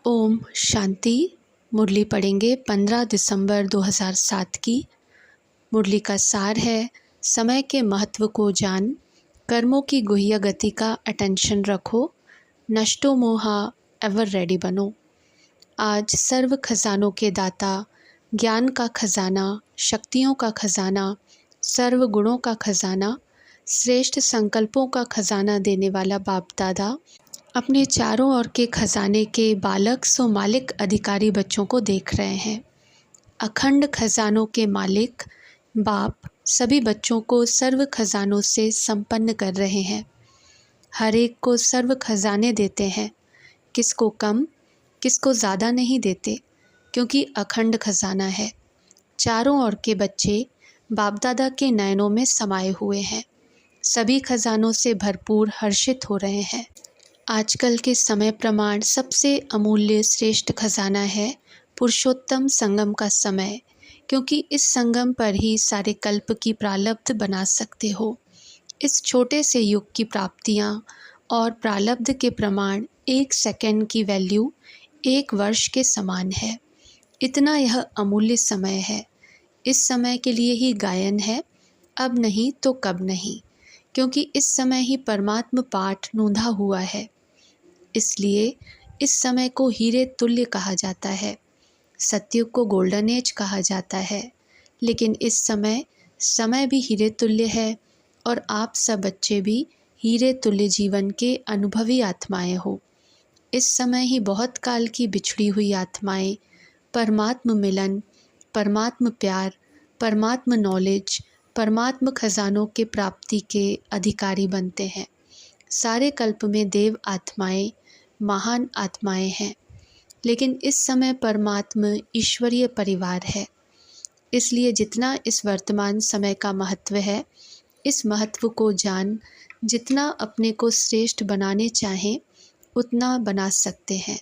ओम शांति। मुरली पढ़ेंगे 15 दिसंबर 2007 की। मुरली का सार है, समय के महत्व को जान, कर्मों की गुह्य गति का अटेंशन रखो, नष्टो मोहा एवर रेडी बनो। आज सर्व खजानों के दाता, ज्ञान का खजाना, शक्तियों का खजाना, सर्व गुणों का खजाना, श्रेष्ठ संकल्पों का खजाना देने वाला बाप दादा अपने चारों ओर के खजाने के बालक सो मालिक अधिकारी बच्चों को देख रहे हैं। अखंड खजानों के मालिक बाप सभी बच्चों को सर्व खजानों से संपन्न कर रहे हैं। हर एक को सर्व खजाने देते हैं, किसको कम किसको ज़्यादा नहीं देते, क्योंकि अखंड खजाना है। चारों ओर के बच्चे बाप दादा के नयनों में समाये हुए हैं, सभी खजानों से भरपूर हर्षित हो रहे हैं। आजकल के समय प्रमाण सबसे अमूल्य श्रेष्ठ खजाना है पुरुषोत्तम संगम का समय, क्योंकि इस संगम पर ही सारे कल्प की प्रारब्ध बना सकते हो। इस छोटे से युग की प्राप्तियां और प्रारब्ध के प्रमाण 1 सेकंड की वैल्यू 1 वर्ष के समान है। इतना यह अमूल्य समय है। इस समय के लिए ही गायन है, अब नहीं तो कब नहीं, क्योंकि इस समय ही परमात्म पाठ नूंधा हुआ है। इसलिए इस समय को हीरे तुल्य कहा जाता है। सतयुग को गोल्डन एज कहा जाता है, लेकिन इस समय भी हीरे तुल्य है और आप सब बच्चे भी हीरे तुल्य जीवन के अनुभवी आत्माएं हो। इस समय ही बहुत काल की बिछड़ी हुई आत्माएं परमात्म मिलन, परमात्म प्यार, परमात्म नॉलेज, परमात्म खजानों के प्राप्ति के अधिकारी बनते हैं। सारे कल्प में देव आत्माएं महान आत्माएं हैं, लेकिन इस समय परमात्म ईश्वरीय परिवार है। इसलिए जितना इस वर्तमान समय का महत्व है, इस महत्व को जान जितना अपने को श्रेष्ठ बनाने चाहें उतना बना सकते हैं।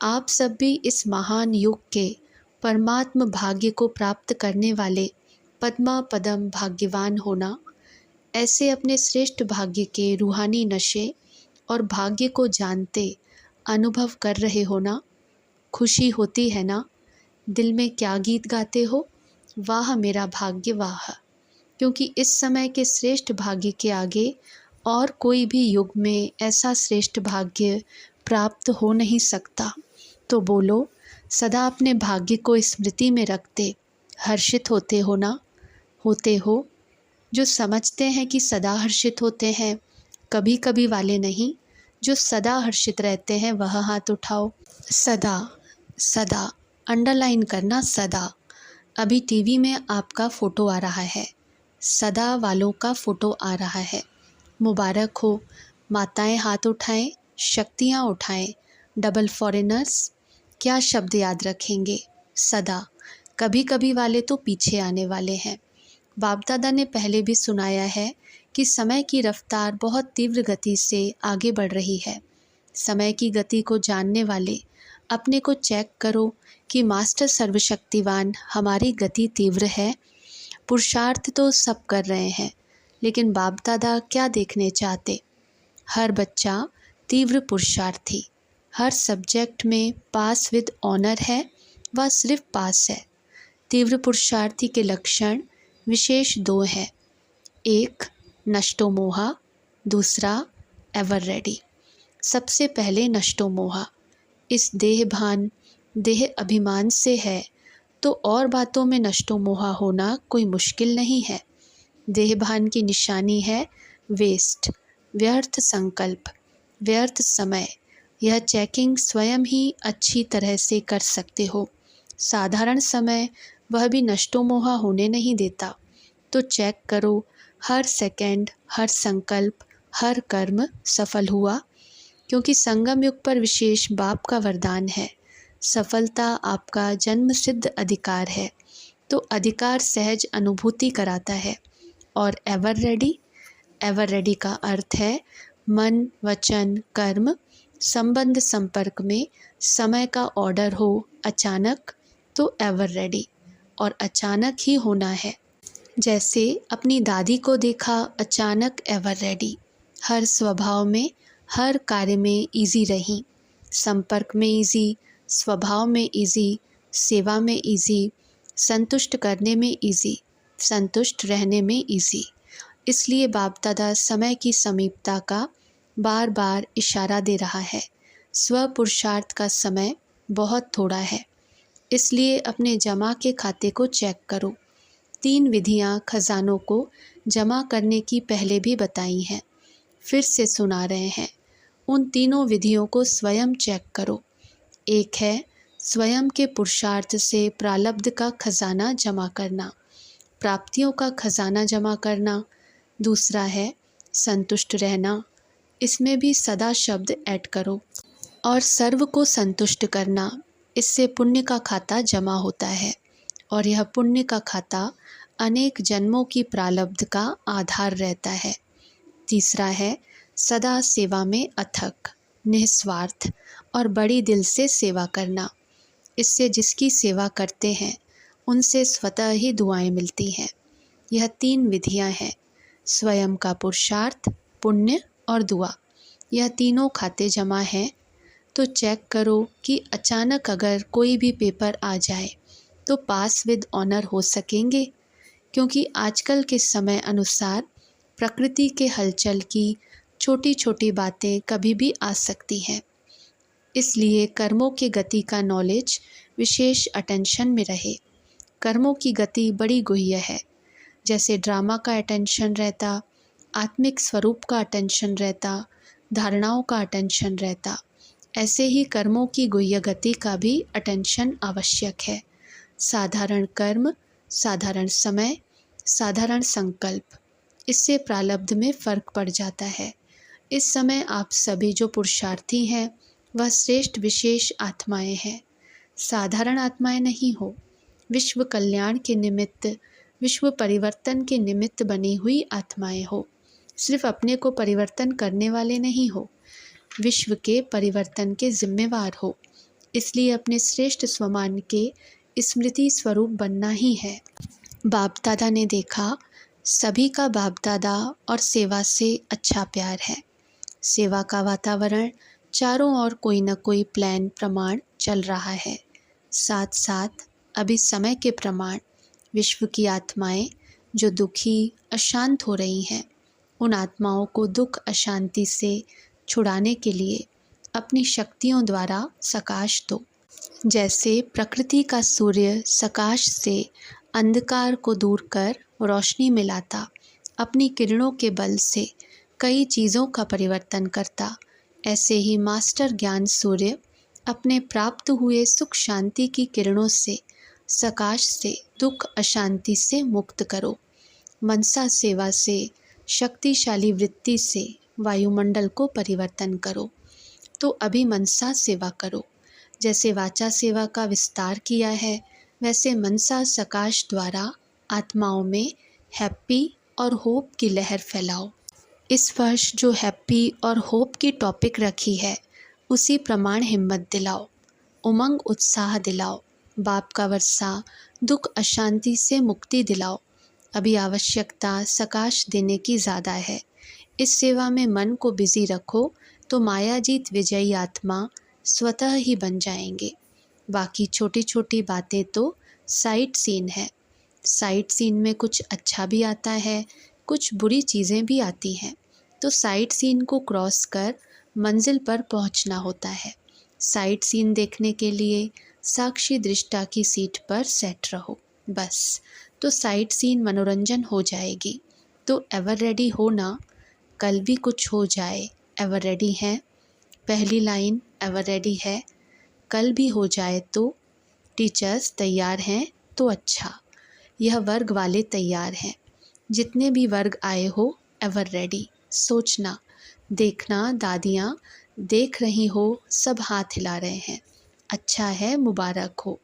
आप सब भी इस महान युग के परमात्म भाग्य को प्राप्त करने वाले पद्मा पदम भाग्यवान होना। ऐसे अपने श्रेष्ठ भाग्य के रूहानी नशे और भाग्य को जानते अनुभव कर रहे हो ना। खुशी होती है ना? दिल में क्या गीत गाते हो? वाह मेरा भाग्य वाह। क्योंकि इस समय के श्रेष्ठ भाग्य के आगे और कोई भी युग में ऐसा श्रेष्ठ भाग्य प्राप्त हो नहीं सकता। तो बोलो, सदा अपने भाग्य को स्मृति में रखते हर्षित होते हो ना? होते हो? जो समझते हैं कि सदा हर्षित होते हैं, कभी कभी वाले नहीं, जो सदा हर्षित रहते हैं वह हाथ उठाओ। सदा सदा अंडरलाइन करना, सदा। अभी टीवी में आपका फ़ोटो आ रहा है, सदा वालों का फ़ोटो आ रहा है। मुबारक हो। माताएं हाथ उठाएं, शक्तियां उठाएं। डबल फॉरेनर्स क्या शब्द याद रखेंगे? सदा। कभी कभी वाले तो पीछे आने वाले हैं। बाप दादा ने पहले भी सुनाया है कि समय की रफ्तार बहुत तीव्र गति से आगे बढ़ रही है। समय की गति को जानने वाले अपने को चेक करो कि मास्टर सर्वशक्तिवान हमारी गति तीव्र है। पुरुषार्थ तो सब कर रहे हैं, लेकिन बाप दादा क्या देखने चाहते? हर बच्चा तीव्र पुरुषार्थी, हर सब्जेक्ट में पास विद ऑनर है, वह सिर्फ पास है। तीव्र पुरुषार्थी के लक्षण विशेष 2 हैं। एक नष्टो मोहा, दूसरा एवर रेडी। सबसे पहले नष्टो मोहा। इस देह भान देह अभिमान से है, तो और बातों में नष्टो मोहा होना कोई मुश्किल नहीं है। देह भान की निशानी है वेस्ट, व्यर्थ संकल्प, व्यर्थ समय। यह चेकिंग स्वयं ही अच्छी तरह से कर सकते हो। साधारण समय वह भी नष्टो मोहा होने नहीं देता। तो चेक करो, हर सेकंड, हर संकल्प, हर कर्म सफल हुआ, क्योंकि संगम युग पर विशेष बाप का वरदान है। सफलता आपका जन्म सिद्ध अधिकार है, तो अधिकार सहज अनुभूति कराता है। और एवर रेडी, एवर रेडी का अर्थ है मन वचन कर्म संबंध संपर्क में समय का ऑर्डर हो अचानक, तो एवर रेडी, और अचानक ही होना है। जैसे अपनी दादी को देखा, अचानक एवर रेडी। हर स्वभाव में, हर कार्य में इजी रही। संपर्क में इजी, स्वभाव में इजी, सेवा में इजी, संतुष्ट करने में इजी, संतुष्ट रहने में इजी। इसलिए बाप दादा समय की समीपता का बार बार इशारा दे रहा है। स्व पुरुषार्थ का समय बहुत थोड़ा है, इसलिए अपने जमा के खाते को चेक करो। 3 विधियां खजानों को जमा करने की पहले भी बताई हैं, फिर से सुना रहे हैं। उन तीनों विधियों को स्वयं चेक करो। एक है स्वयं के पुरुषार्थ से प्रारब्ध का खजाना जमा करना, प्राप्तियों का खजाना जमा करना। दूसरा है संतुष्ट रहना, इसमें भी सदा शब्द ऐड करो, और सर्व को संतुष्ट करना। इससे पुण्य का खाता जमा होता है, और यह पुण्य का खाता अनेक जन्मों की प्रारब्ध का आधार रहता है। तीसरा है सदा सेवा में अथक, निस्वार्थ और बड़ी दिल से सेवा करना। इससे जिसकी सेवा करते हैं उनसे स्वतः ही दुआएं मिलती हैं। यह 3 विधियां हैं, स्वयं का पुरुषार्थ, पुण्य और दुआ। यह तीनों खाते जमा हैं। तो चेक करो कि अचानक अगर कोई भी पेपर आ जाए तो पास विद ऑनर हो सकेंगे, क्योंकि आजकल के समय अनुसार प्रकृति के हलचल की छोटी छोटी बातें कभी भी आ सकती हैं। इसलिए कर्मों की गति का नॉलेज विशेष अटेंशन में रहे। कर्मों की गति बड़ी गुह्य है। जैसे ड्रामा का अटेंशन रहता, आत्मिक स्वरूप का अटेंशन रहता, धारणाओं का अटेंशन रहता, ऐसे ही कर्मों की गुह्य गति का भी अटेंशन आवश्यक है। साधारण कर्म, साधारण समय, साधारण संकल्प, इससे प्रारब्ध में फर्क पड़ जाता है। इस समय आप सभी जो पुरुषार्थी हैं वह श्रेष्ठ विशेष आत्माएं हैं, साधारण आत्माएं नहीं हो। विश्व कल्याण के निमित्त, विश्व परिवर्तन के निमित्त बनी हुई आत्माएं हो। सिर्फ अपने को परिवर्तन करने वाले नहीं हो, विश्व के परिवर्तन के जिम्मेवार हो। इसलिए अपने श्रेष्ठ स्वमान के स्मृति स्वरूप बनना ही है। बाप दादा ने देखा सभी का बाप दादा और सेवा से अच्छा प्यार है। सेवा का वातावरण, चारों ओर कोई न कोई प्लान प्रमाण चल रहा है। साथ साथ अभी समय के प्रमाण, विश्व की आत्माएं जो दुखी, अशांत हो रही हैं, उन आत्माओं को दुख अशांति से छुड़ाने के लिए अपनी शक्तियों द्वारा सकाश दो। जैसे प्रकृति का सूर्य सकाश से अंधकार को दूर कर रोशनी में लाता, अपनी किरणों के बल से कई चीज़ों का परिवर्तन करता, ऐसे ही मास्टर ज्ञान सूर्य अपने प्राप्त हुए सुख शांति की किरणों से सकाश से दुख अशांति से मुक्त करो। मनसा सेवा से, शक्तिशाली वृत्ति से वायुमंडल को परिवर्तन करो। तो अभी मनसा सेवा करो। जैसे वाचा सेवा का विस्तार किया है, वैसे मनसा सकाश द्वारा आत्माओं में हैप्पी और होप की लहर फैलाओ। इस वर्ष जो हैप्पी और होप की टॉपिक रखी है, उसी प्रमाण हिम्मत दिलाओ, उमंग उत्साह दिलाओ। बाप का वर्षा दुख अशांति से मुक्ति दिलाओ। अभी आवश्यकता सकाश देने की ज़्यादा है। इस सेवा में मन को बिजी रखो तो मायाजीत विजयी आत्मा स्वतः ही बन जाएंगे। बाकी छोटी छोटी बातें तो साइट सीन है। साइट सीन में कुछ अच्छा भी आता है, कुछ बुरी चीज़ें भी आती हैं। तो साइट सीन को क्रॉस कर मंजिल पर पहुंचना होता है। साइट सीन देखने के लिए साक्षी दृष्टा की सीट पर सेट रहो, बस। तो साइट सीन मनोरंजन हो जाएगी। तो एवर रेडी हो ना, कल भी कुछ हो जाए, एवर रेडी हैं। पहली लाइन एवर रेडी है, कल भी हो जाए तो। टीचर्स तैयार हैं तो अच्छा, यह वर्ग वाले तैयार हैं। जितने भी वर्ग आए हो एवर रेडी। सोचना, देखना, दादियाँ देख रही हो, सब हाथ हिला रहे हैं। अच्छा है, मुबारक हो।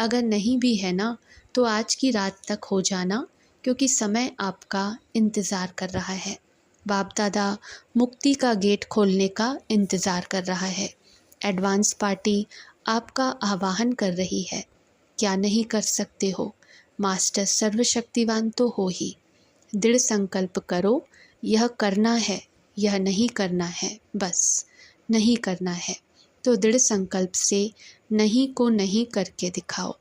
अगर नहीं भी है ना तो आज की रात तक हो जाना, क्योंकि समय आपका इंतज़ार कर रहा है। बाप दादा मुक्ति का गेट खोलने का इंतज़ार कर रहा है। एडवांस पार्टी आपका आवाहन कर रही है। क्या नहीं कर सकते हो? मास्टर सर्वशक्तिवान तो हो ही। दृढ़ संकल्प करो, यह करना है, यह नहीं करना है, बस नहीं करना है। तो तो दृढ़ संकल्प से नहीं को नहीं करके दिखाओ।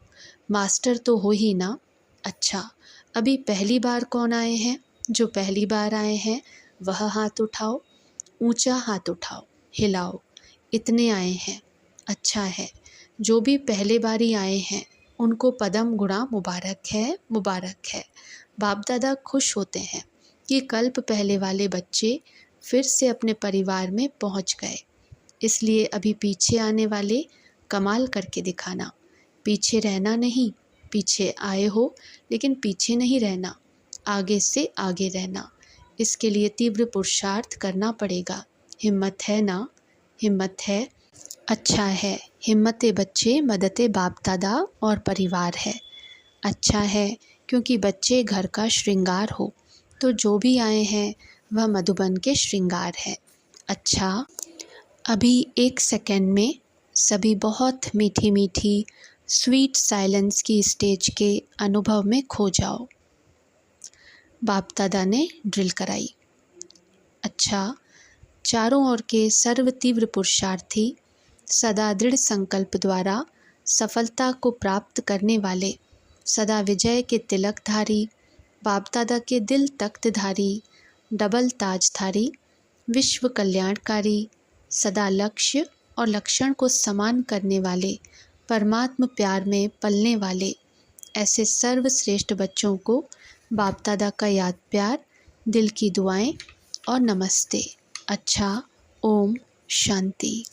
मास्टर तो हो ही ना। अच्छा, अभी पहली बार कौन आए हैं? जो पहली बार आए हैं वह हाथ उठाओ, ऊंचा हाथ उठाओ, हिलाओ। इतने आए हैं, अच्छा है। जो भी पहले बारी आए हैं उनको पदम गुणा मुबारक है, मुबारक है। बाप दादा खुश होते हैं कि कल्प पहले वाले बच्चे फिर से अपने परिवार में पहुंच गए। इसलिए अभी पीछे आने वाले कमाल करके दिखाना। पीछे रहना नहीं, पीछे आए हो लेकिन पीछे नहीं रहना, आगे से आगे रहना। इसके लिए तीव्र पुरुषार्थ करना पड़ेगा। हिम्मत है ना? हिम्मत है? अच्छा है। हिम्मते बच्चे, मदते बाप दादा और परिवार है। अच्छा है, क्योंकि बच्चे घर का श्रृंगार हो, तो जो भी आए हैं वह मधुबन के श्रृंगार है। अच्छा, अभी 1 सेकंड में सभी बहुत मीठी मीठी स्वीट साइलेंस की स्टेज के अनुभव में खो जाओ। बाप दादा ने ड्रिल कराई। अच्छा, चारों ओर के सर्व तीव्र पुरुषार्थी, सदा दृढ़ संकल्प द्वारा सफलता को प्राप्त करने वाले, सदा विजय के तिलकधारी, बाप दादा के दिल तख्तधारी, डबल ताजधारी, विश्व कल्याणकारी, सदा लक्ष्य और लक्षण को समान करने वाले, परमात्म प्यार में पलने वाले, ऐसे सर्वश्रेष्ठ बच्चों को बाप दादा का याद प्यार, दिल की दुआएं और नमस्ते। अच्छा, ओम शांति।